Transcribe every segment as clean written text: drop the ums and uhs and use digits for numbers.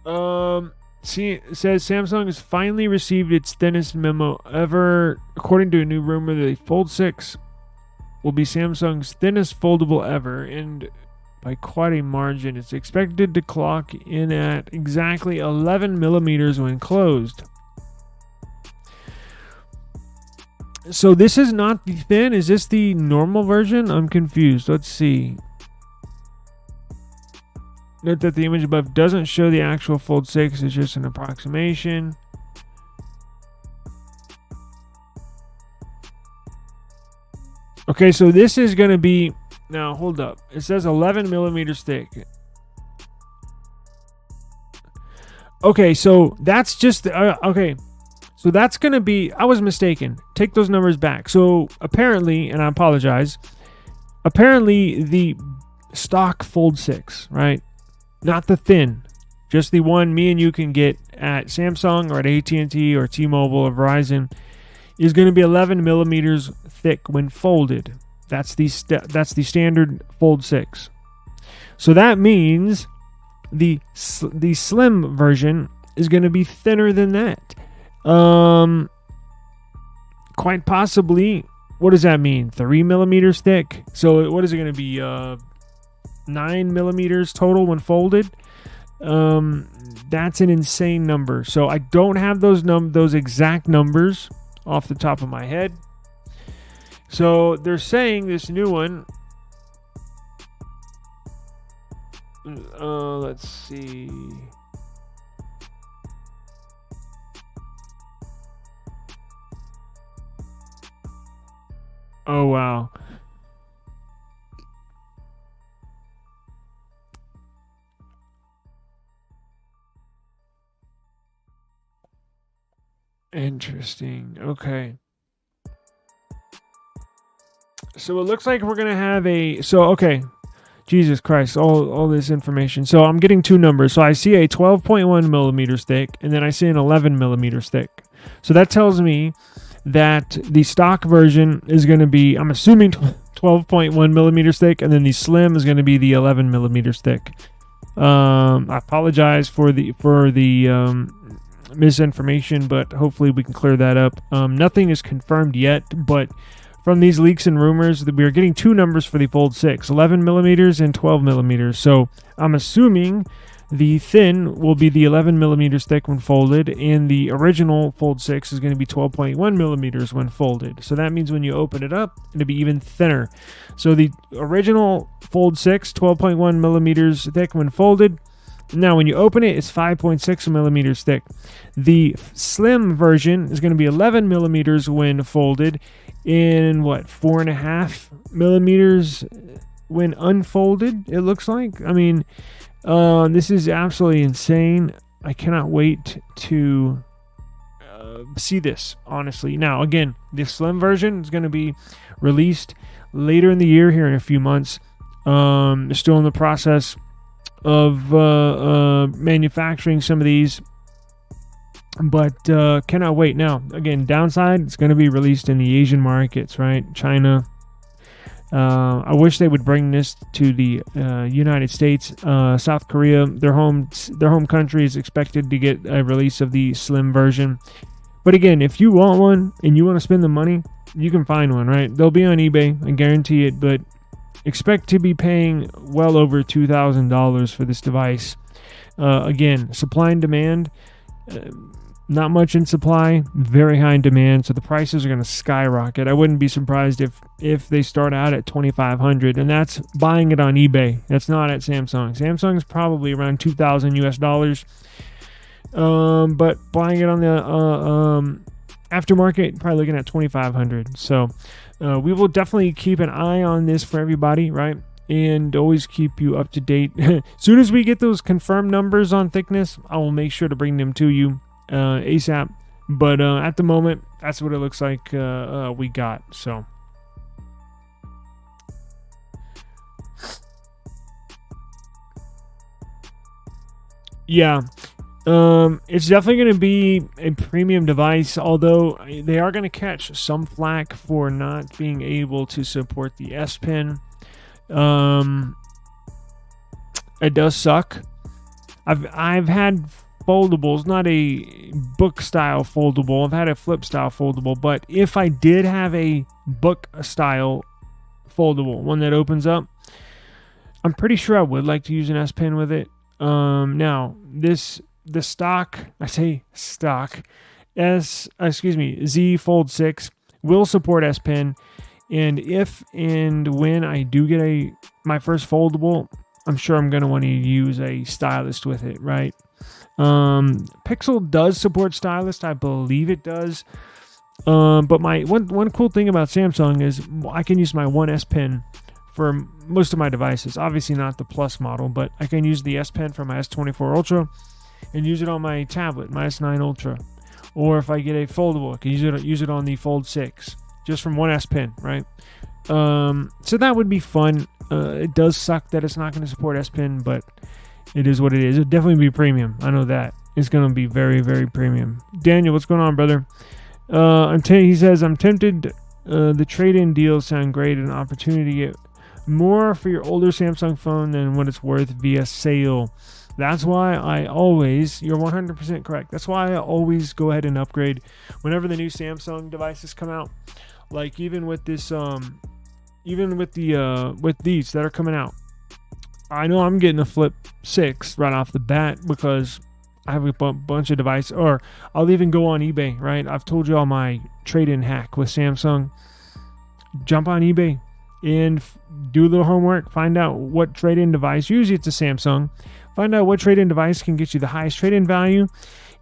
See, it says Samsung has finally received its thinnest memo ever. According to a new rumor, the Fold 6 will be Samsung's thinnest foldable ever, and by quite a margin. It's expected to clock in at exactly 11 millimeters when closed. So this is not the thin. Is this the normal version? I'm confused. Let's see. Note that the image above doesn't show the actual Fold 6. It's just an approximation. Okay, so this is going to be... Now, hold up. It says 11 millimeters thick. Okay, so that's just... okay, so that's going to be... I was mistaken. Take those numbers back. So apparently, and I apologize, apparently the stock Fold 6, right? Not the thin, just the one me and you can get at Samsung or at AT&T or T-Mobile or Verizon, is going to be 11 millimeters thick when folded. That's the standard Fold 6. So that means the slim version is going to be thinner than that. Quite possibly. What does that mean? 3 millimeters thick. So what is it going to be? 9 millimeters total when folded. That's an insane number. So I don't have those exact numbers off the top of my head. So they're saying this new one. Let's see. Oh wow. Interesting. Okay. So it looks like we're going to have okay. Jesus Christ, all this information. So I'm getting two numbers. So I see a 12.1 millimeters thick, and then I see an 11 millimeters thick. So that tells me that the stock version is going to be, I'm assuming 12.1 millimeters thick, and then the slim is going to be the 11 millimeters thick. I apologize for the misinformation, but hopefully we can clear that up. Nothing is confirmed yet, but from these leaks and rumors that we are getting two numbers for the Fold 6, 11 millimeters and 12 millimeters. So I'm assuming the thin will be the 11 millimeters thick when folded, and the original Fold 6 is going to be 12.1 millimeters when folded. So that means when you open it up, it'll be even thinner. So the original Fold 6, 12.1 millimeters thick when folded. Now, when you open it, it's 5.6 millimeters thick. The slim version is going to be 11 millimeters when folded, in 4.5 millimeters when unfolded, it looks like. I mean, this is absolutely insane. I cannot wait to see this, honestly. Now, again, the slim version is going to be released later in the year, here in a few months. They're still in the process of manufacturing some of these, but cannot wait. Now, again, downside, it's going to be released in the Asian markets, right? China. I wish they would bring this to the United States. South Korea, their home country, is expected to get a release of the slim version. But again, if you want one and you want to spend the money, you can find one, right? They'll be on eBay, I guarantee it, but expect to be paying well over $2,000 for this device. Again, supply and demand, not much in supply, very high in demand, so the prices are going to skyrocket. I wouldn't be surprised if they start out at $2,500, and that's buying it on eBay. That's not at Samsung. Samsung's probably around $2,000 US. But buying it on the aftermarket, probably looking at $2,500. So we will definitely keep an eye on this for everybody, right? And always keep you up to date. As soon as we get those confirmed numbers on thickness, I will make sure to bring them to you ASAP. But at the moment, that's what it looks like we got. So yeah, it's definitely going to be a premium device, although they are going to catch some flack for not being able to support the S Pen. It does suck. I've had foldables, not a book style foldable. I've had a flip style foldable, but if I did have a book style foldable, one that opens up, I'm pretty sure I would like to use an S Pen with it. Now the stock, I say stock, Z Fold 6 will support S Pen, and if and when I do get my first foldable, I'm sure I'm going to want to use a stylist with it, right? Pixel does support stylist, I believe it does. But my one cool thing about Samsung is I can use my one S Pen for most of my devices. Obviously not the Plus model, but I can use the S Pen for my S24 Ultra and use it on my tablet, my S9 Ultra. Or if I get a foldable, I can use it on the Fold 6, just from one S Pen, right? So that would be fun. It does suck that it's not going to support S Pen, but it is what it is. It'll definitely be premium. I know that. It's going to be very, very premium. Daniel, what's going on, brother? He says, I'm tempted. The trade-in deals sound great. An opportunity to get more for your older Samsung phone than what it's worth via sale. That's why I always, you're 100% correct. That's why I always go ahead and upgrade whenever the new Samsung devices come out. Like even with this, with these that are coming out. I know I'm getting a Flip 6 right off the bat because I have a bunch of devices, or I'll even go on eBay, right? I've told you all my trade-in hack with Samsung. Jump on eBay and do a little homework. Find out what trade-in device, usually it's a Samsung. Find out what trade-in device can get you the highest trade-in value,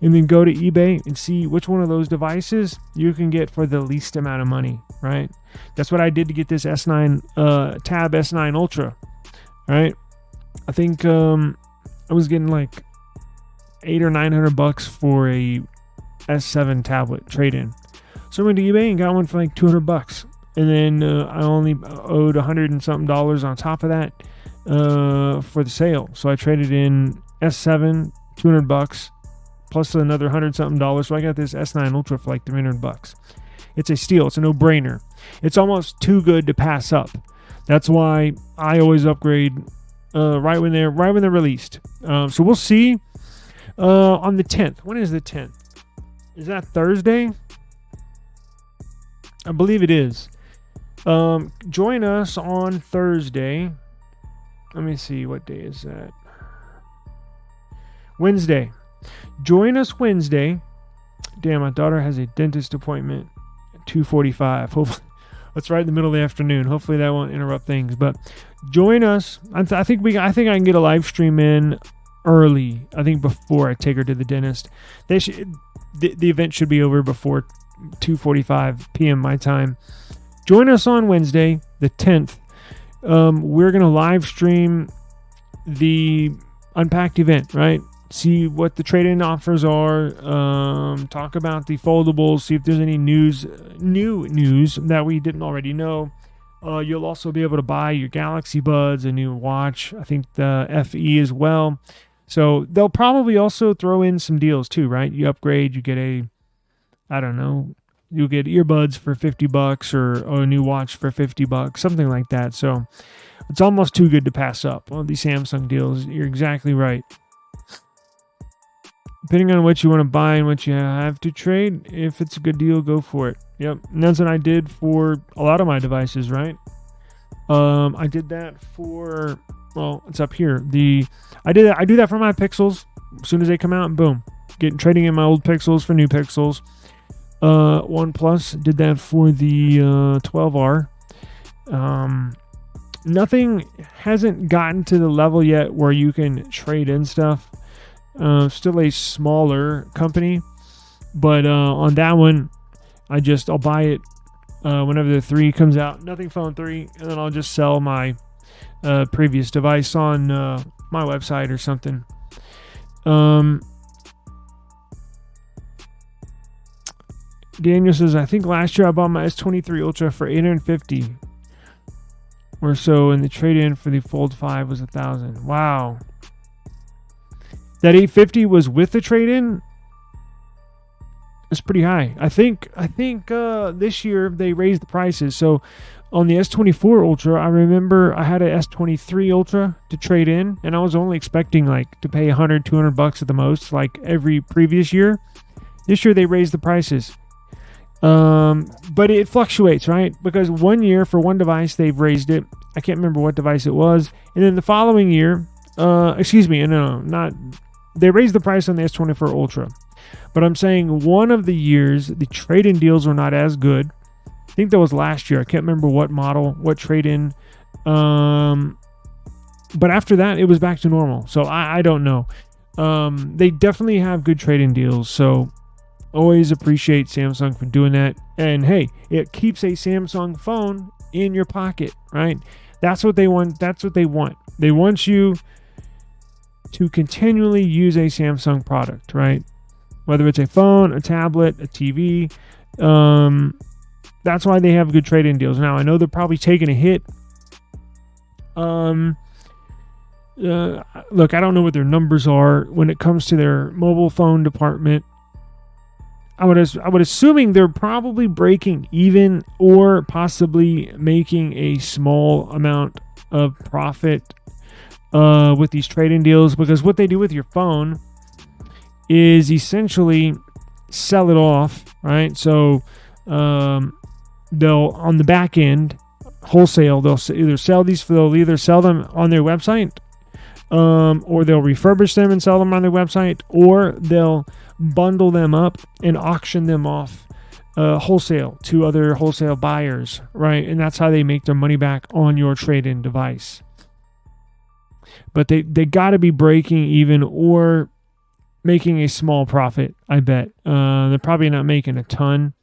and then go to eBay and see which one of those devices you can get for the least amount of money, right? That's what I did to get this S9 Tab S9 Ultra, right? I think I was getting like $800 or $900 for a S7 tablet trade-in. So I went to eBay and got one for like $200, and then I only owed $100 and something on top of that for the sale. So I traded in S7 $200 plus another $100 something. So I got this S9 Ultra for like $300. It's a steal. It's a no-brainer. It's almost too good to pass up. That's why I always upgrade right when they're released. So we'll see on the 10th. When is the 10th? Is that Thursday? I believe it is. Join us on Thursday. Let me see, what day is that? Wednesday. Join us Wednesday. Damn, my daughter has a dentist appointment at 2:45. Hopefully, that's right in the middle of the afternoon. Hopefully that won't interrupt things. But join us. I think I can get a live stream in early. I think before I take her to the dentist. The event should be over before 2:45 p.m. my time. Join us on Wednesday, the 10th. We're gonna live stream the Unpacked event, right? See what the trade-in offers are. Talk about the foldables. See if there's any new news that we didn't already know. You'll also be able to buy your Galaxy Buds, a new watch. I think the FE as well. So they'll probably also throw in some deals too, right? You upgrade, you get you'll get earbuds for $50 or a new watch for $50, something like that. So it's almost too good to pass up. Well, these Samsung deals, you're exactly right. Depending on what you want to buy and what you have to trade, if it's a good deal, go for it. Yep, and that's what I did for a lot of my devices, right? I did that for, well, it's up here. I do that for my Pixels. As soon as they come out, boom, trading in my old Pixels for new Pixels. OnePlus did that for the 12R. Nothing hasn't gotten to the level yet where you can trade in stuff. Still a smaller company, but on that one, I'll buy it whenever the 3 comes out. Nothing Phone 3, and then I'll just sell my previous device on my website or something. Daniel says, I think last year I bought my S23 Ultra for $850 or so, and the trade-in for the Fold 5 was $1,000. Wow. That $850 was with the trade-in? It's pretty high. I think this year they raised the prices. So on the S24 Ultra, I remember I had a S23 Ultra to trade in, and I was only expecting like to pay 100, 200 bucks at the most, like every previous year. This year they raised the prices. But it fluctuates, right? Because one year for one device they've raised it. I can't remember what device it was. And then the following year, they raised the price on the S24 Ultra. But I'm saying one of the years the trade-in deals were not as good. I think that was last year. I can't remember what model, what trade-in. But after that, it was back to normal. So I don't know. They definitely have good trade-in deals. So always appreciate Samsung for doing that. And hey, it keeps a Samsung phone in your pocket, right? That's what they want. That's what they want. They want you to continually use a Samsung product, right? Whether it's a phone, a tablet, a TV. That's why they have good trade-in deals. Now, I know they're probably taking a hit. Look, I don't know what their numbers are when it comes to their mobile phone department. I would assuming they're probably breaking even or possibly making a small amount of profit with these trade-in deals, because what they do with your phone is essentially sell it off, right? So they'll, on the back end, wholesale, they'll either sell them on their website, or they'll refurbish them and sell them on their website, or they'll bundle them up and auction them off wholesale to other wholesale buyers, right? And that's how they make their money back on your trade-in device. But they got to be breaking even or making a small profit, I bet. They're probably not making a ton,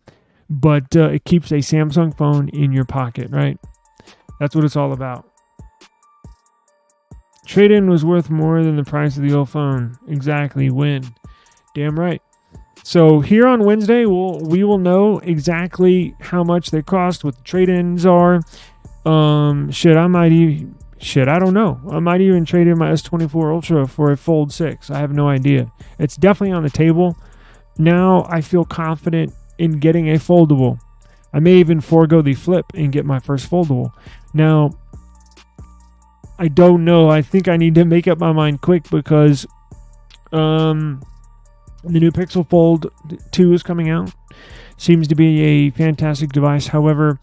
but it keeps a Samsung phone in your pocket, right? That's what it's all about. Trade-in was worth more than the price of the old phone. Exactly. When? Damn right. So here on Wednesday, we will know exactly how much they cost, what the trade-ins are. I don't know. I might even trade in my S24 Ultra for a Fold 6. I have no idea. It's definitely on the table. Now I feel confident in getting a foldable. I may even forego the flip and get my first foldable. Now, I don't know. I think I need to make up my mind quick because the new Pixel Fold 2 is coming out. Seems to be a fantastic device. However,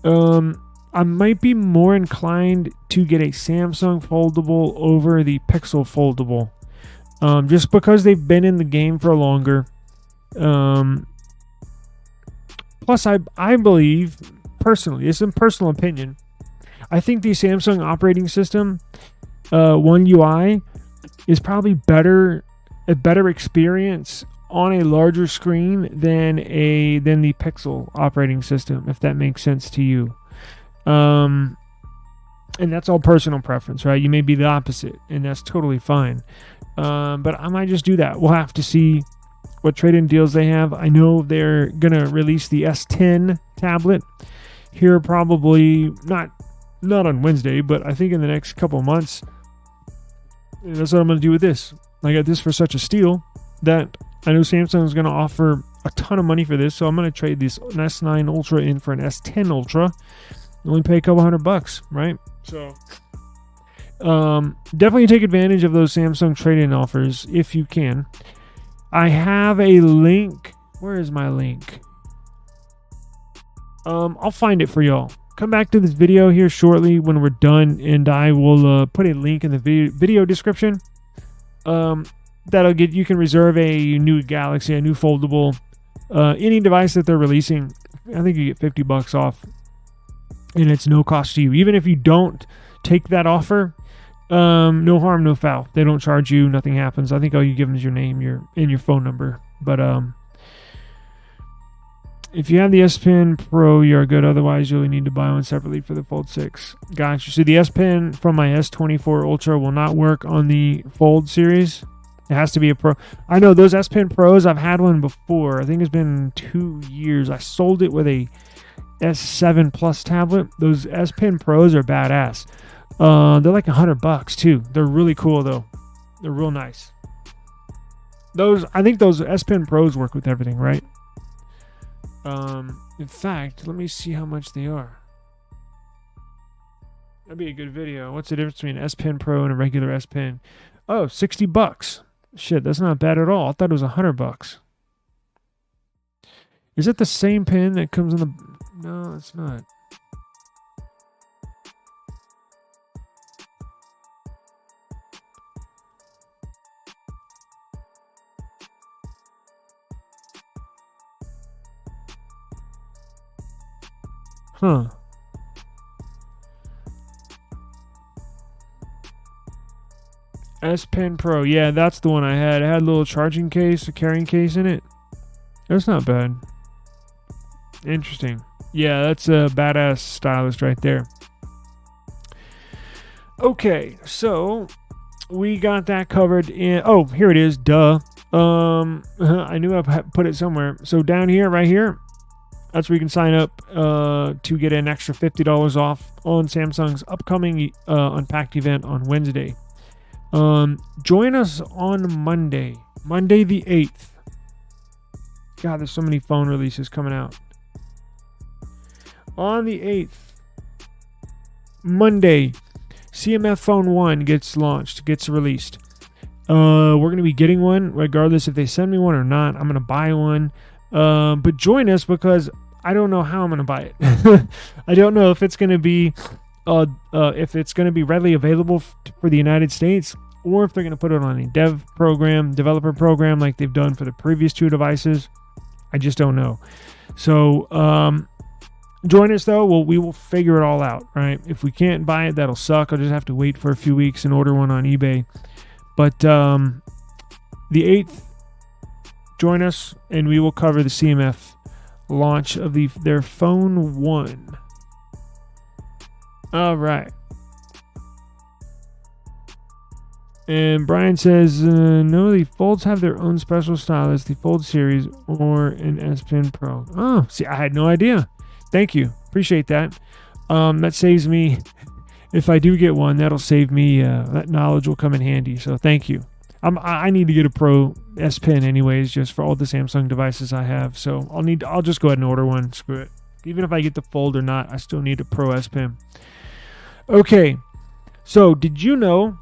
I might be more inclined to get a Samsung Foldable over the Pixel Foldable. Just because they've been in the game for longer. Plus, I believe, personally, it's a personal opinion, I think the Samsung operating system, One UI, is probably a better experience on a larger screen than the Pixel operating system, if that makes sense to you. And that's all personal preference, right? You may be the opposite, and that's totally fine. But I might just do that. We'll have to see what trade-in deals they have. I know they're going to release the S10 tablet here probably, not on Wednesday, but I think in the next couple of months. And that's what I'm going to do with this. I got this for such a steal that I know Samsung is going to offer a ton of money for this, so I'm going to trade this S9 Ultra in for an S10 Ultra. Only pay a couple $100, right? So definitely take advantage of those Samsung trade-in offers if you can. I have a link. Where is my link? I'll find it for y'all. Come back to this video here shortly when we're done, and I will put a link in the video description. That'll get you can reserve a new Galaxy, a new foldable, any device that they're releasing. I think you get $50 off, and it's no cost to you. Even if you don't take that offer, no harm, no foul. They don't charge you. Nothing happens. I think all you give them is your name, your phone number. But if you have the S Pen Pro, you're good. Otherwise, you'll need to buy one separately for the Fold 6. Gotcha. So the S Pen from my S24 Ultra will not work on the Fold series. It has to be a Pro. I know those S Pen Pros, I've had one before. I think it's been 2 years. I sold it with a S7 Plus tablet. Those S Pen Pros are badass. They're like $100 too. They're really cool though. They're real nice. I think those S Pen Pros work with everything, right? In fact, let me see how much they are. That'd be a good video. What's the difference between an S Pen Pro and a regular S Pen? Oh, $60. Shit, that's not bad at all. I thought it was $100. Is it the same pen that comes in the... No, it's not. Huh. S Pen Pro. Yeah, that's the one I had. It had a little charging case, a carrying case in it. That's not bad. Interesting. Yeah, that's a badass stylus right there. Okay, so we got that covered in... Oh, here it is. Duh. I knew I put it somewhere. So down here, right here, that's where you can sign up to get an extra $50 off on Samsung's upcoming Unpacked event on Wednesday. Join us on Monday the 8th. God, there's so many phone releases coming out. On the 8th, Monday, CMF Phone 1 gets released. We're going to be getting one, regardless if they send me one or not. I'm going to buy one. But join us because I don't know how I'm going to buy it. I don't know if it's going to be readily available for the United States, or if they're going to put it on a developer program like they've done for the previous two devices. I just don't know. So join us though. We will figure it all out, right? If we can't buy it, that'll suck. I'll just have to wait for a few weeks and order one on eBay. But the 8th, join us and we will cover the CMF launch of their Phone 1. All right. And Brian says, no, the Folds have their own special stylus, the Fold series or an S Pen Pro. Oh, see, I had no idea. Thank you. Appreciate that. That saves me, if I do get one, that'll save me, that knowledge will come in handy. So thank you. I need to get a Pro S Pen anyways, just for all the Samsung devices I have. So I'll just go ahead and order one. Screw it. Even if I get the Fold or not, I still need a Pro S Pen. Okay. So did you know